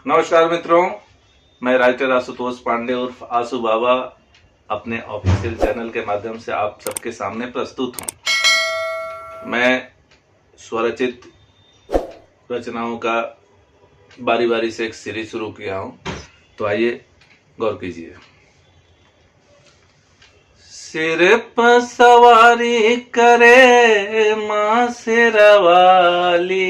नमस्कार मित्रों, मैं राइटर आशुतोष पांडे उर्फ आशु बाबा अपने ऑफिशियल चैनल के माध्यम से आप सबके सामने प्रस्तुत हूँ। मैं स्वरचित रचनाओं का बारी बारी से एक सीरीज शुरू किया हूँ, तो आइए गौर कीजिए। सिर पर सवारी करे माँ शेरवाली,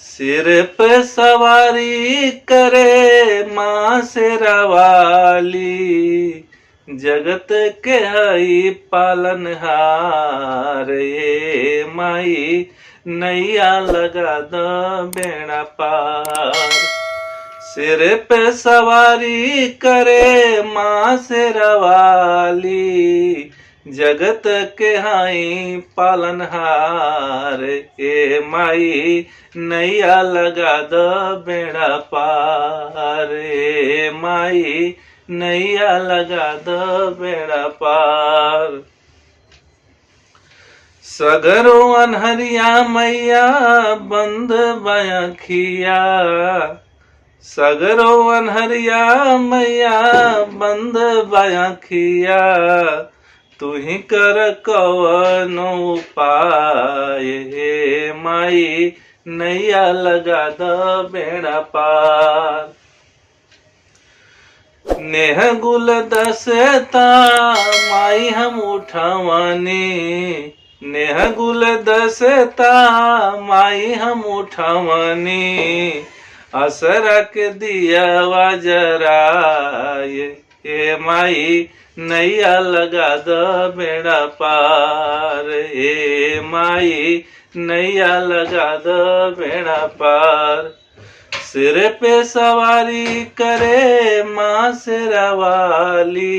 सिर पे सवारी करे माँ शेरवाली, जगत के हई पालनहार ये माई, नैया लगा द बेड़ा पार। सिर पे सवारी करे माँ शेरवाली, जगत के हाई पालनहार ए माई, नैया लगा द बेड़ा पार ए माई, नैया लगा द बेड़ा पार। सगरो अनहरिया मैया बंद बयखिया, सगरो अनहरिया मैया बंद बयखिया, तू ही कर कवनो उपाय हे माई, नैया लगा द बेड़ा पार। नेह गुल दसता माई हम उठवनी, नेह गुल दसता माई हम उठवनी, असरा के दिया जराए ए माई, नैया लगा द बेड़ा पार ए माई, नैया लगा द बेड़ा पार। सिर पे सवारी करे माँ शेरवाली,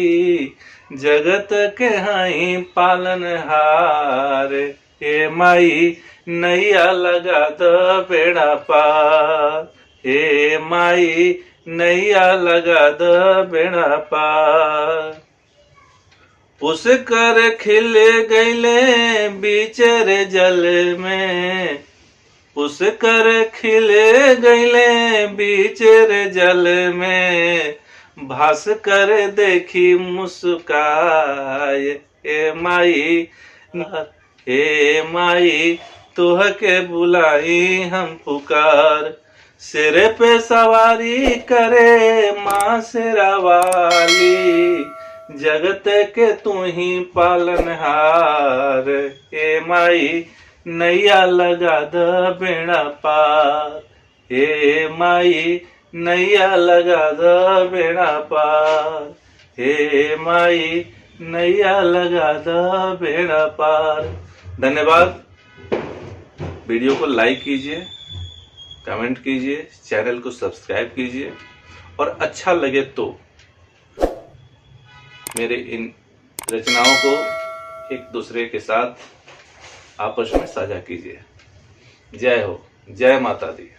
जगत के हई पालनहार ए माई, नैया लगा द बेड़ा पार ए माई, नैया लगा द बेड़ा पार। उस कर खिल गईले बीचरे जल में, उस कर खिल गईले बीचरे जल में, भास कर देखी मुस्काए ए माई, ए माई तुह के बुलाई हम पुकार। सिर पे सवारी करे माँ शेरवाली, जगत के तू ही पालनहार ए माई, नैया लगा द बेड़ा पार ए माई, नैया लगा द बेड़ा पार ए माई, नैया लगा द बेड़ा पार। धन्यवाद। वीडियो को लाइक कीजिए, कमेंट कीजिए, चैनल को सब्सक्राइब कीजिए और अच्छा लगे तो मेरे इन रचनाओं को एक दूसरे के साथ आपस में साझा कीजिए। जय हो, जय माता दी।